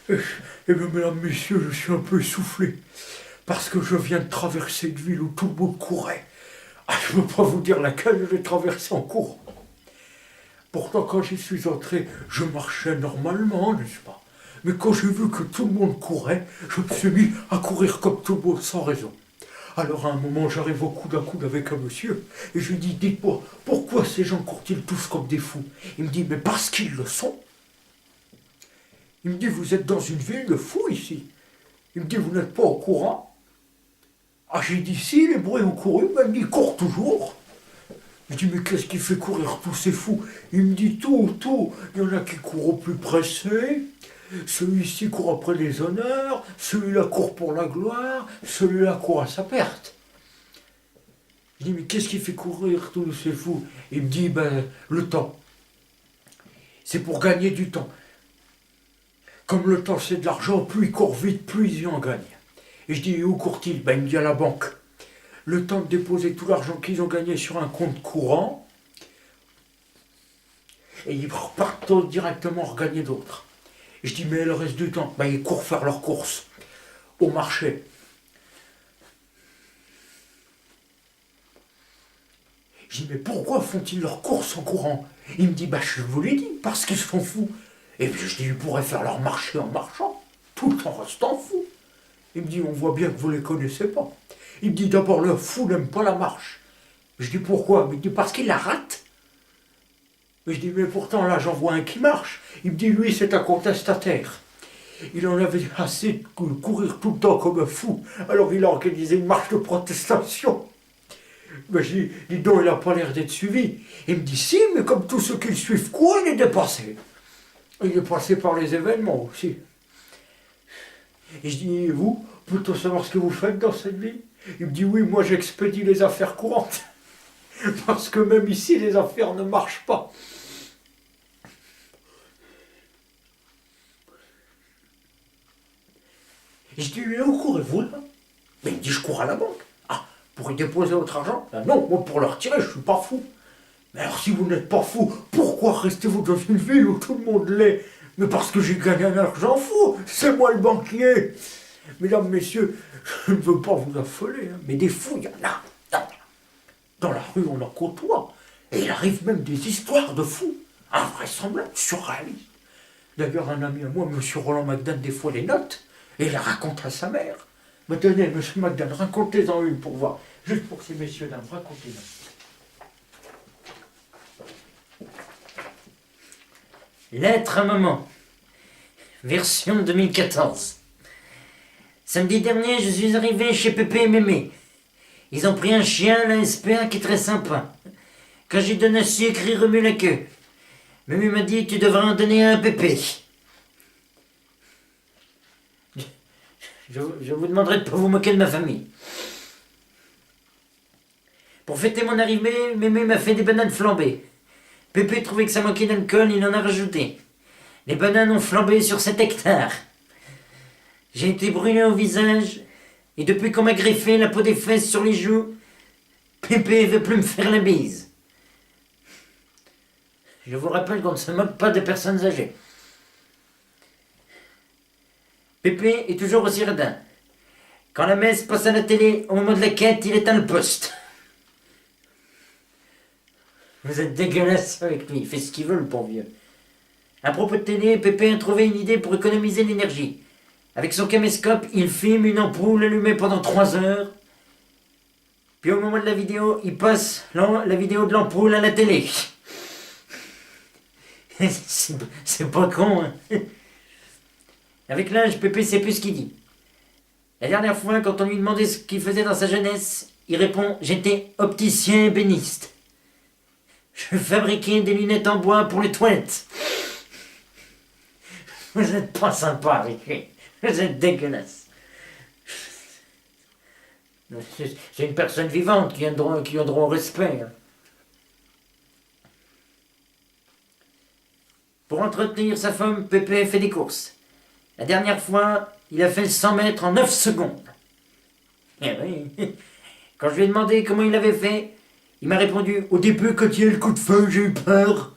Eh bien, mesdames, messieurs, je suis un peu essoufflé. Parce que je viens de traverser une ville où tout le monde courait. Ah, je ne peux pas vous dire laquelle j'ai traversé en courant. Pourtant, quand j'y suis entré, je marchais normalement, n'est-ce pas? Mais quand j'ai vu que tout le monde courait, je me suis mis à courir comme tout le monde sans raison. Alors à un moment, j'arrive au coude à coude avec un monsieur, et je lui dis, dites-moi, pourquoi ces gens courent-ils tous comme des fous? Il me dit, mais parce qu'ils le sont. Il me dit, vous êtes dans une ville de fous ici. Il me dit, vous n'êtes pas au courant? Ah, j'ai dit, si, les bruits ont couru, même ils courent toujours. Je dis, mais qu'est-ce qui fait courir tous ces fous? Il me dit, tout. Il y en a qui courent au plus pressé, celui-ci court après les honneurs, celui-là court pour la gloire, celui-là court à sa perte. Je dis, mais qu'est-ce qui fait courir tous ces fous? Il me dit, ben, le temps. C'est pour gagner du temps. Comme le temps c'est de l'argent, plus il court vite, plus il en gagne. Et je dis, où court-il? Ben, il me dit, à la banque. Le temps de déposer tout l'argent qu'ils ont gagné sur un compte courant, et ils repartent directement regagner d'autres. Je dis, mais le reste du temps, ben, ils courent faire leurs courses au marché. Je dis, mais pourquoi font-ils leurs courses en courant? Il me dit, ben, je vous l'ai dit, parce qu'ils sont fous. Et puis je dis, ils pourraient faire leur marché en marchant, tout en restant fous. Il me dit, on voit bien que vous ne les connaissez pas. Il me dit, d'abord, le fou n'aime pas la marche. Je dis, pourquoi? Il me dit, parce qu'il la rate. Je dis, mais pourtant, là, j'en vois un qui marche. Il me dit, lui, c'est un contestataire. Il en avait assez de courir tout le temps comme un fou. Alors il a organisé une marche de protestation. Mais je dis donc, il n'a pas l'air d'être suivi. Il me dit, si, mais comme tous ceux qui le suivent, quoi, il est dépassé. Il est passé par les événements aussi. Et je dis, vous, peut-on savoir ce que vous faites dans cette ville? Il me dit, oui, moi j'expédie les affaires courantes. Parce que même ici, les affaires ne marchent pas. Et je dis, mais où courez-vous là? Mais il me dit, je cours à la banque. Ah, pour y déposer votre argent? Ben non, moi pour le retirer, je ne suis pas fou. Mais alors si vous n'êtes pas fou, pourquoi restez-vous dans une ville où tout le monde l'est? Mais parce que j'ai gagné un argent fou, c'est moi le banquier. Mesdames, messieurs, je ne veux pas vous affoler, hein, mais des fous, il y en a. Dans la rue, on en côtoie. Et il arrive même des histoires de fous, invraisemblables, surréalistes. D'ailleurs, un ami à moi, M. Roland McDan, des fois les note, et il la raconte à sa mère. Mais tenez, M. McDan, racontez-en une pour voir. Juste pour ces messieurs dames, racontez-en. Lettre à maman. Version 2014. Samedi dernier, je suis arrivé chez Pépé et Mémé. Ils ont pris un chien, la SPA, qui est très sympa. Quand j'ai donné un sucre, il remue la queue. Mémé m'a dit, tu devras en donner un à Pépé. Je vous demanderai de ne pas vous moquer de ma famille. Pour fêter mon arrivée, Mémé m'a fait des bananes flambées. Pépé trouvait que ça manquait d'alcool, il en a rajouté. Les bananes ont flambé sur 7 hectares. J'ai été brûlé au visage, et depuis qu'on m'a greffé la peau des fesses sur les joues, Pépé veut plus me faire la bise. Je vous rappelle qu'on ne se moque pas des personnes âgées. Pépé est toujours aussi radin. Quand la messe passe à la télé, au moment de la quête, il éteint le poste. Vous êtes dégueulasse avec lui, il fait ce qu'il veut, le bon vieux. À propos de télé, Pépé a trouvé une idée pour économiser l'énergie. Avec son caméscope, il filme une ampoule allumée pendant 3 heures. Puis au moment de la vidéo, il passe la vidéo de l'ampoule à la télé. C'est pas con, hein. Avec l'âge, Pépé sait plus ce qu'il dit. La dernière fois, quand on lui demandait ce qu'il faisait dans sa jeunesse, il répond « J'étais opticien ébéniste. Je fabriquais des lunettes en bois pour les toilettes. » Vous êtes pas sympa avec lui. Vous êtes dégueulasse. C'est une personne vivante qui a droit au respect. Hein. Pour entretenir sa femme, Pépé fait des courses. La dernière fois, il a fait 100 mètres en 9 secondes. Eh oui. Quand je lui ai demandé comment il avait fait, il m'a répondu « Au début, quand il y a eu le coup de feu, j'ai eu peur.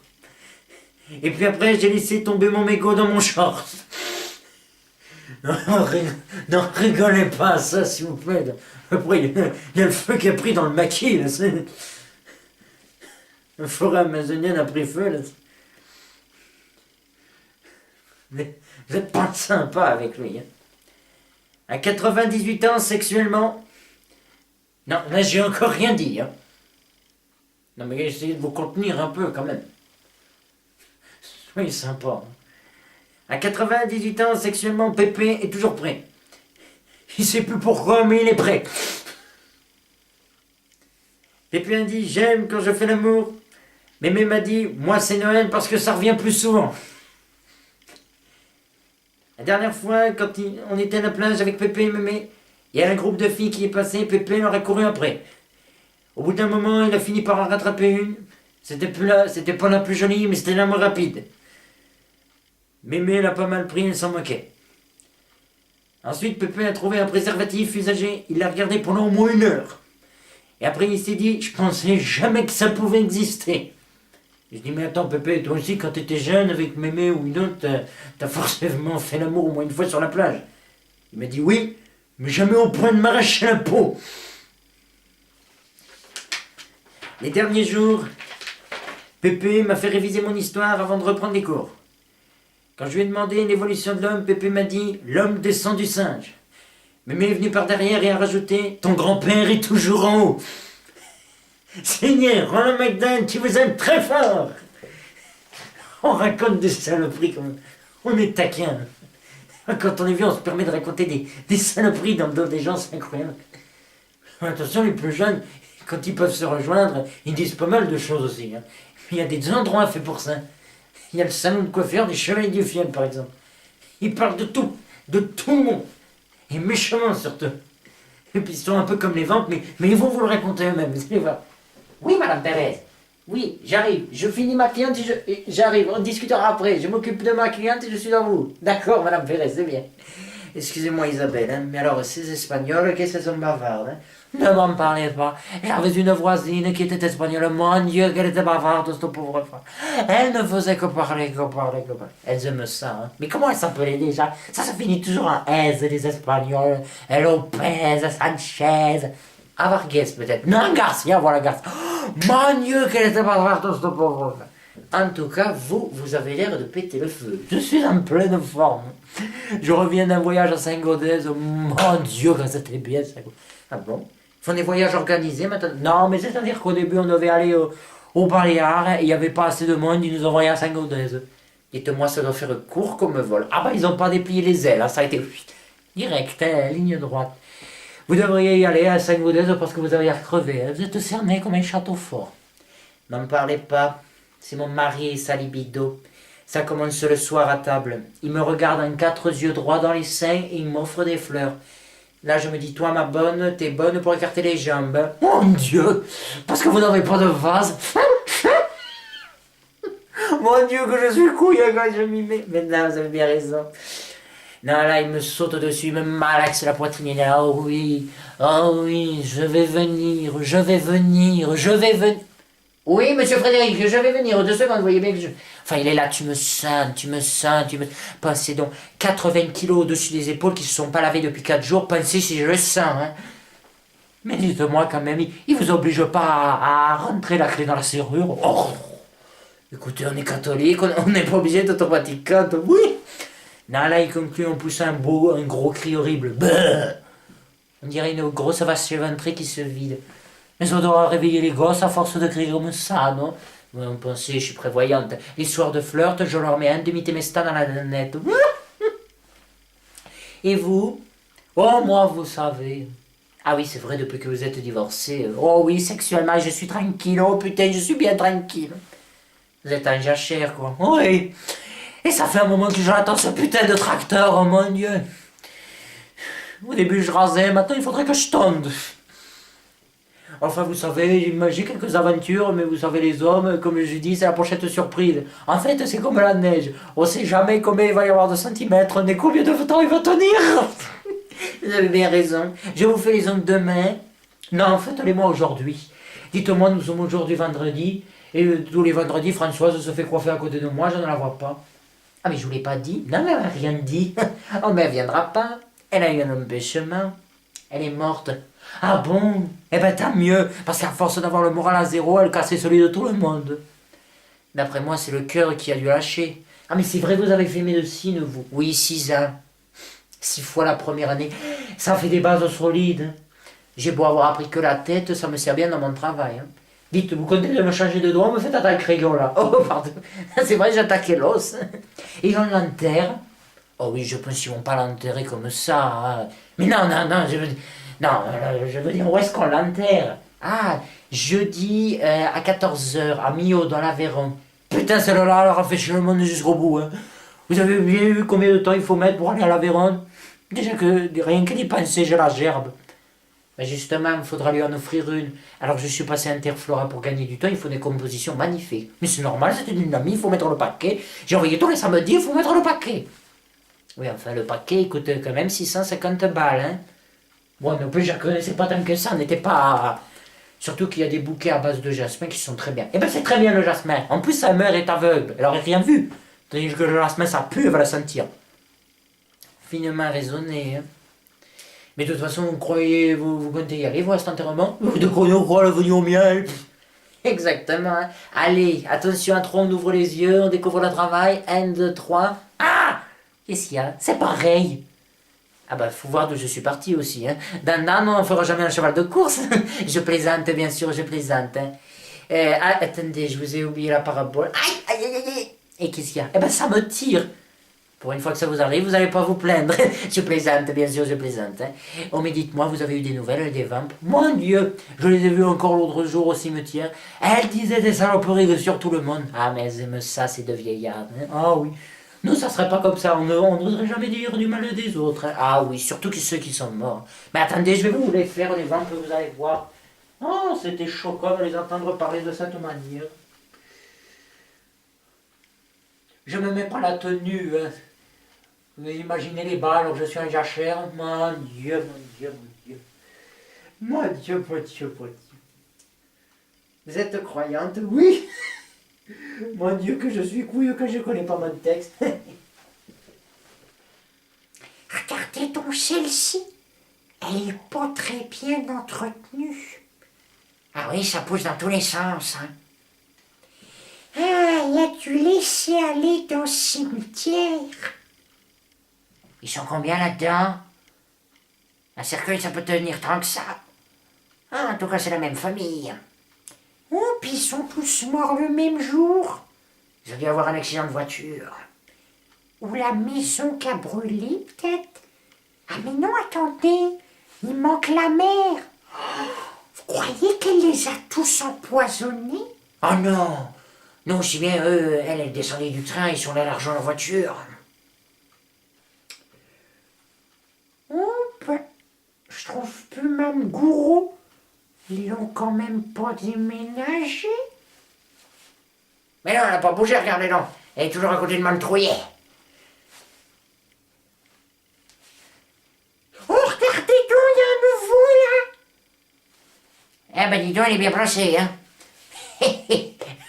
Et puis après, j'ai laissé tomber mon mégot dans mon short. Non, non, rigolez pas à ça, s'il vous plaît. Après, il y a le feu qui a pris dans le maquis, là. Le forêt amazonienne a pris feu, là. Mais vous êtes pas sympa avec lui, hein. À 98 ans, sexuellement... Non, là, j'ai encore rien dit, hein. Non, mais essayez de vous contenir un peu, quand même. Soyez sympa, hein. À 98 ans, sexuellement, Pépé est toujours prêt. Il sait plus pourquoi, mais il est prêt. Pépé a dit, j'aime quand je fais l'amour. Mémé m'a dit, moi c'est Noël parce que ça revient plus souvent. La dernière fois, quand on était à la plage avec Pépé et Mémé, il y a un groupe de filles qui est passé, Pépé leur a couru après. Au bout d'un moment, il a fini par en rattraper une. C'était pas la plus jolie, mais c'était la moins rapide. Mémé l'a pas mal pris, elle s'en moquait. Ensuite, Pépé a trouvé un préservatif usagé, il l'a regardé pendant au moins 1 heure. Et après, il s'est dit, je pensais jamais que ça pouvait exister. Je dis, mais attends, Pépé, toi aussi, quand t'étais jeune avec Mémé ou une autre, t'as forcément fait l'amour au moins 1 fois sur la plage. Il m'a dit, oui, mais jamais au point de m'arracher la peau. Les derniers jours, Pépé m'a fait réviser mon histoire avant de reprendre les cours. Quand je lui ai demandé l'évolution de l'homme, Pépé m'a dit « L'homme descend du singe ». Mémé est venu par derrière et a rajouté « Ton grand-père est toujours en haut ». Seigneur, Ronald McDonald, tu vous aime très fort. On raconte des saloperies comme... On est taquin. Quand on est vieux, on se permet de raconter des saloperies dans le dos des gens, c'est incroyable. Attention, les plus jeunes, quand ils peuvent se rejoindre, ils disent pas mal de choses aussi, hein. Il y a des endroits faits pour ça. Il y a le salon de coiffeur des Chevaliers du Fiel, par exemple. Ils parlent de tout le monde. Et méchamment, surtout. Et puis ils sont un peu comme les ventes, mais ils vont vous le raconter eux-mêmes, vous allez voir. Oui, Madame Thérèse. Oui, j'arrive. Je finis ma cliente et j'arrive. On discutera après. Je m'occupe de ma cliente et je suis dans vous. D'accord, Madame Thérèse, c'est bien. Excusez-moi, Isabelle, hein, mais alors, ces Espagnols, qu'est-ce qu'elles sont bavardes, hein? Ne m'en parlez pas. J'avais une voisine qui était espagnole. Mon Dieu, qu'elle était bavarde, cette pauvre femme. Elle ne faisait que parler, que parler, que parler. Elles aiment ça, hein. Mais comment elles s'appelaient déjà? Ça se finit toujours en aise, les Espagnols. Lopez, Sanchez. Vargas, peut-être. Non, Garcia, voilà, Garcia. Oh, mon Dieu, qu'elle était bavarde, cette pauvre femme. En tout cas, vous avez l'air de péter le feu. Je suis en pleine forme. Je reviens d'un voyage à Saint-Gaudens. Mon Dieu, que c'était bien, ça. Ah bon? Ils font des voyages organisés maintenant? Non, mais c'est-à-dire qu'au début, on devait aller au Baléares, et il n'y avait pas assez de monde, ils nous envoyaient à Saint-Gaudens. Dites-moi, ça doit faire court comme vol. Ah bah, ils n'ont pas déplié les ailes, hein, ça a été direct, hein, ligne droite. Vous devriez y aller à Saint-Gaudens parce que vous avez l'air crevé, hein. Vous êtes cerné comme un château fort. N'en parlez pas, c'est mon mari et sa libido. Ça commence le soir à table. Il me regarde en 4 yeux droits dans les seins et il m'offre des fleurs. Là, je me dis, toi, ma bonne, t'es bonne pour écarter les jambes. Mon Dieu, parce que vous n'avez pas de vase. Mon Dieu, que je suis couille quand je m'y mets. Maintenant, vous avez bien raison. Non, là, il me saute dessus, il me malaxe la poitrine. Il est là, oh oui, je vais venir, je vais venir, je vais venir. Oui, monsieur Frédéric, je vais venir, 2 secondes, vous voyez bien que je... Enfin, il est là, tu me sens. Pensez donc, 80 kilos au-dessus des épaules qui se sont pas lavés depuis 4 jours, pensez si je le sens, hein. Mais dites-moi quand même, il vous oblige pas à rentrer la clé dans la serrure? Oh, écoutez, on est catholique, on n'est pas obligé d'automatiquement, oui. Non, là, il conclut en poussant un gros cri horrible. Bah, on dirait une grosse vache éventrée qui se vide. Mais ça doit réveiller les gosses à force de crier comme ça, non? Vous pensez, je suis prévoyante. Les soirs de flirt, je leur mets un demi-temesta dans la nanette. Et vous? Oh, moi, vous savez. Ah oui, c'est vrai, depuis que vous êtes divorcé. Oh oui, sexuellement, je suis tranquille. Oh putain, je suis bien tranquille. Vous êtes en jachère, quoi. Oui. Et ça fait un moment que j'attends ce putain de tracteur, oh mon Dieu. Au début, je rasais, maintenant, il faudrait que je tonde. Enfin, vous savez, j'ai quelques aventures, mais vous savez, les hommes, comme je dis, c'est la pochette surprise. En fait, c'est comme la neige. On sait jamais combien il va y avoir de centimètres, ni combien de temps il va tenir. Vous avez bien raison. Je vous fais les ongles demain. Non, faites-les-moi aujourd'hui. Dites-moi, nous sommes aujourd'hui vendredi. Et tous les vendredis, Françoise se fait coiffer à côté de moi, je ne la vois pas. Ah mais je vous l'ai pas dit. Non mais elle m'a rien dit. Oh mais elle viendra pas. Elle a eu un empêchement. Elle est morte. Ah bon? Eh ben tant mieux, parce qu'à force d'avoir le moral à zéro, elle cassait celui de tout le monde. D'après moi, c'est le cœur qui a dû lâcher. Ah mais c'est vrai, vous avez fait médecine, vous? Oui, 6 ans. 6 fois la première année. Ça fait des bases solides. J'ai beau avoir appris que la tête, ça me sert bien dans mon travail. Hein. Dites, vous comptez de me changer de doigt, me faites attaquer le crayon là. Oh, pardon. C'est vrai, j'ai attaqué l'os. Et on l'enterre. Oh oui, je pense qu'ils vont pas l'enterrer comme ça. Hein. Mais non, non, non, je veux dire, où est-ce qu'on l'enterre? Ah, jeudi à 14h, à Millau, dans l'Aveyron. Putain, celle-là, elle aura fait chier le monde jusqu'au bout. Hein. Vous avez bien vu combien de temps il faut mettre pour aller à l'Aveyron? Déjà que rien que d'y penser, j'ai la gerbe. Mais justement, il faudra lui en offrir une. Alors je suis passé à Interflora pour gagner du temps, il faut des compositions magnifiques. Mais c'est normal, c'est une dynamique, il faut mettre le paquet. J'ai envoyé tous les samedis, il faut mettre le paquet. Oui, enfin, le paquet, il coûte quand même 650 balles, hein. Bon, non plus, je ne connaissais pas tant que ça, n'était pas... Surtout qu'il y a des bouquets à base de jasmin qui sont très bien. Eh ben, c'est très bien le jasmin. En plus, sa mère est aveugle, elle n'aurait rien vu. Tandis que le jasmin, ça pue, elle va la sentir. Finement raisonné, hein. Mais de toute façon, vous comptez y aller, vous, à cet enterrement? De quoi on croit, l'avenir au miel? Exactement. Hein. Allez, attention à 3, on ouvre les yeux, on découvre le travail. 1, 2, 3. Ah! Qu'est-ce qu'il y a? C'est pareil. Ah bah, faut voir d'où je suis parti aussi. Hein. Dan, on ne fera jamais un cheval de course. Je plaisante, bien sûr, je plaisante. Hein. Attendez, je vous ai oublié la parabole. Aïe, aïe, aïe, aïe. Et qu'est-ce qu'il y a? Eh ben, ça me tire. Pour une fois que ça vous arrive, vous n'allez pas vous plaindre. Je plaisante, bien sûr, je plaisante. Hein. Oh, mais dites-moi, vous avez eu des nouvelles des vampes? Mon Dieu, je les ai vus encore l'autre jour au cimetière. Elles disaient des saloperies sur tout le monde. Ah, mais elles aiment ça, c'est de vieillards. Hein. Ah oui. Nous, ça serait pas comme ça. On n'oserait jamais dire du mal des autres. Hein. Ah oui, surtout que ceux qui sont morts. Mais attendez, je vais vous les faire, les vampes, vous allez voir. Oh, c'était choquant de les entendre parler de cette manière. Je me mets pas la tenue, hein. Vous imaginez les bas alors que je suis un jachère. Mon Dieu, mon Dieu, mon Dieu. Mon Dieu, mon Dieu, mon Dieu. Vous êtes croyante? Oui. Mon Dieu, que je suis couille, que je connais pas mon texte. Regardez donc celle-ci. Elle est pas très bien entretenue. Ah oui, ça pousse dans tous les sens. Hein. Ah, il a dû laisser aller dans le cimetière. Ils sont combien là-dedans? Un cercueil, ça peut tenir tant que ça. Ah, en tout cas, c'est la même famille. Oh, puis ils sont tous morts le même jour. Ils ont dû avoir un accident de voiture. Ou la maison qui a brûlé, peut-être. Ah, mais non, attendez. Il manque la mère. Vous croyez qu'elle les a tous empoisonnés? Oh non. Non, si bien eux, elle est descendue du train, ils sont allés l'argent en voiture. Je trouve plus même Gourou. Ils l'ont quand même pas déménagé. Mais non, elle n'a pas bougé, regardez donc. Elle est toujours à côté de Maltrouillet. Oh, regardez donc, il y a un nouveau là. Eh ben dis donc, elle est bien placée, hein.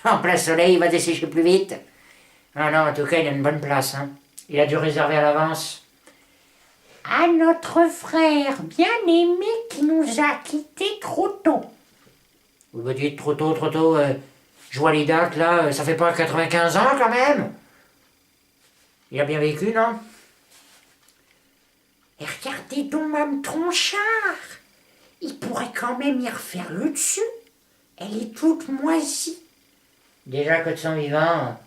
En plein soleil, il va dessécher plus vite. Ah non, en tout cas, il a une bonne place, hein. Il a dû réserver à l'avance. À notre frère bien-aimé qui nous a quittés trop tôt. Vous me dites trop tôt, je vois les dates là, ça fait pas 95 ans quand même. Il a bien vécu, non? Et regardez donc Mme Tronchard. Il pourrait quand même y refaire le dessus. Elle est toute moisie. Déjà que de son vivant.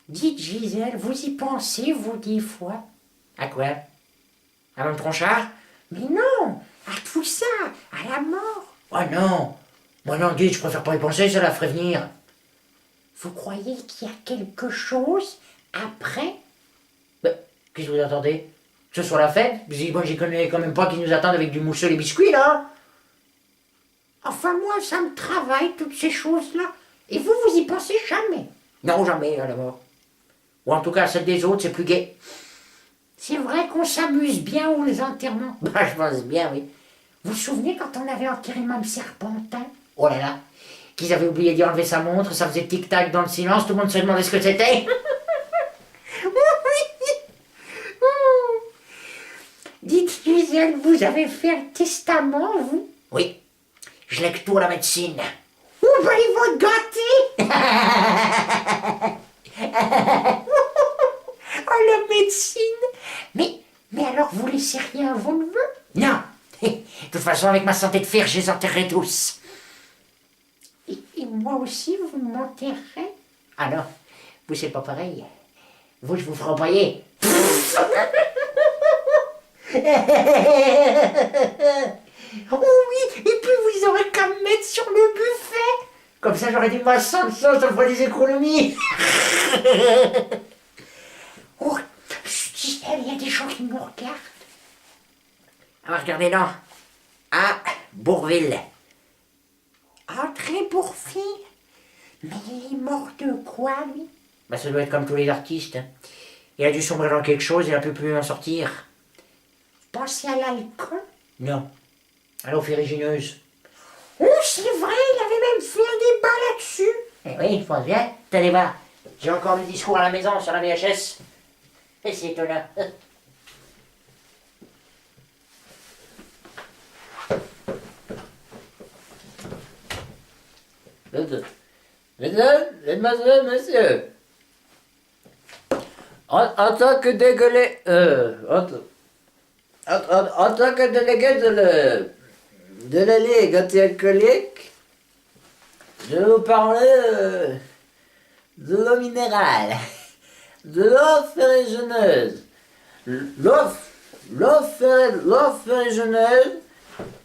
Dites Gisèle, vous y pensez, vous, des fois? À quoi? À Mme Tronchard? Mais non, à tout ça, à la mort. Oh non, moi non, dites, je préfère pas y penser, ça la ferait venir. Vous croyez qu'il y a quelque chose après? Qu'est-ce que vous attendez? Que ce soit la fête? Moi j'y connais quand même pas qui nous attendent avec du mousseux et les biscuits là. Enfin moi ça me travaille toutes ces choses-là. Et vous, vous y pensez jamais? Non, jamais à la mort. Ou en tout cas celle des autres, c'est plus gai. C'est vrai qu'on s'amuse bien aux enterrements. Bah, je pense bien, oui. Vous vous souvenez quand on avait enterré Mme Serpentin? Oh là là. qu'ils avaient oublié d'y enlever sa montre, ça faisait tic-tac dans le silence, tout le monde se demandait ce que c'était. Dites, Gisèle, vous avez fait un testament, vous? Oui, je lègue tout à la médecine. Oh, ben ils vont te gâter. Oh, la médecine. Mais alors, vous laissez rien à vos neveux? Non. De toute façon, avec ma santé de fer, je les enterrerai tous. Et moi aussi, vous m'enterrez? Ah non, vous, c'est pas pareil. Vous, je vous ferai empailler. Oh oui, et puis vous aurez qu'à me mettre sur le buffet. Comme ça, j'aurai du massage, ça ferait des économies. Oh, Gisèle, il y a des gens qui me regardent. Alors, regardez là. À Bourville. André Bourville? Mais il est mort de quoi, lui? Bah, ça doit être comme tous les artistes. Hein. Il a dû sombrer dans quelque chose et il ne peut plus en sortir. Pensez à l'alcool? Non. À l'eau ferrugineuse. Oh, c'est vrai, il avait même fait un débat là-dessus. Eh oui, je pense bien. Tenez voir. J'ai encore le discours à la maison sur la VHS. Et c'est étonnant. Mesdames, mesdemoiselles, messieurs, en tant que dégueulé, en tant que délégué de la Ligue anti-alcoolique, je vais vous parler de l'eau minérale, de l'eau ferrugineuse. L'eau ferrugineuse,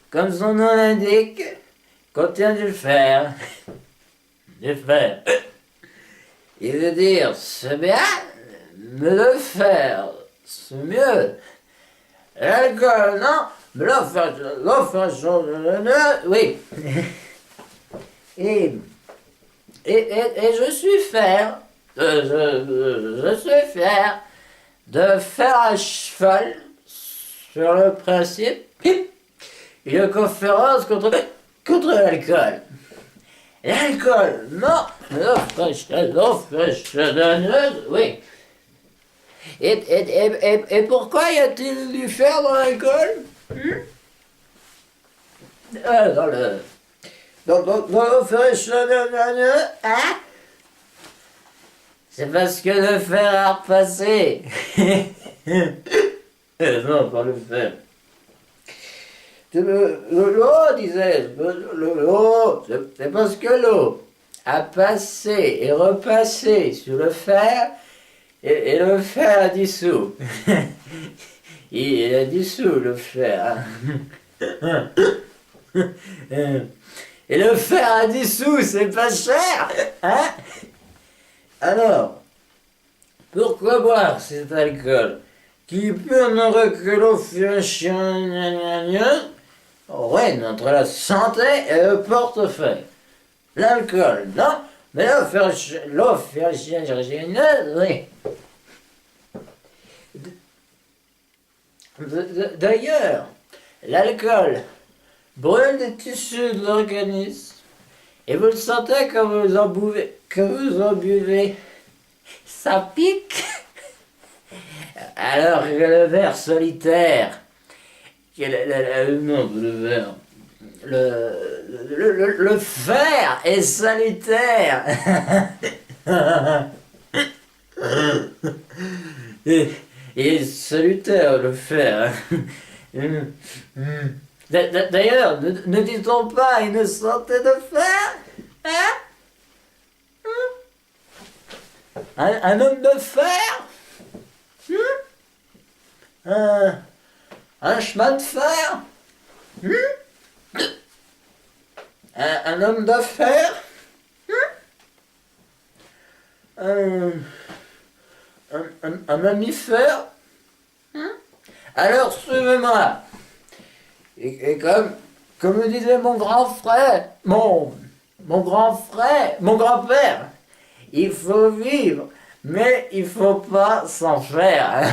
comme son nom l'indique, contient du fer. Du fer. Il veut dire c'est bien, mais le fer, c'est mieux. L'alcool, non, mais l'eau ferrugineuse, oui. Et je suis fier, je suis fier de faire un cheval sur le principe une conférence contre l'alcool. L'alcool, non, l'eau ferrugineuse, oui. Et pourquoi y a-t-il du fer dans l'alcool? Dans l'eau ferrugineuse, hein? C'est parce que le fer a repassé. Non, pas le fer. L'eau, disais-je, l'eau, c'est parce que l'eau a passé et repassé sur le fer, et le fer a dissous. Il a dissous le fer. Et le fer a dissous, c'est pas cher, hein? Alors, pourquoi boire cet alcool qui peut ne que l'eau ferrugineuse? Ouais, entre la santé et le portefeuille. L'alcool, non, mais l'eau ferrugineuse, oui. D'ailleurs, l'alcool brûle les tissus de l'organisme et vous le sentez quand vous en buvez, ça pique. Alors que le ver solitaire, non, le ver, le fer est salutaire. Et salutaire le fer. D'ailleurs, ne dit-on pas une santé de fer? Hein? Un homme de fer? Un chemin de fer? Un homme d'affaires? Un mammifère? Alors suivez-moi. Et comme me disait mon grand frère, mon grand-père, il faut vivre, mais il faut pas s'en faire.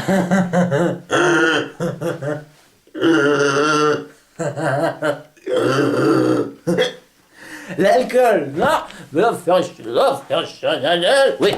L'alcool, non. Mais l'affaire, oui.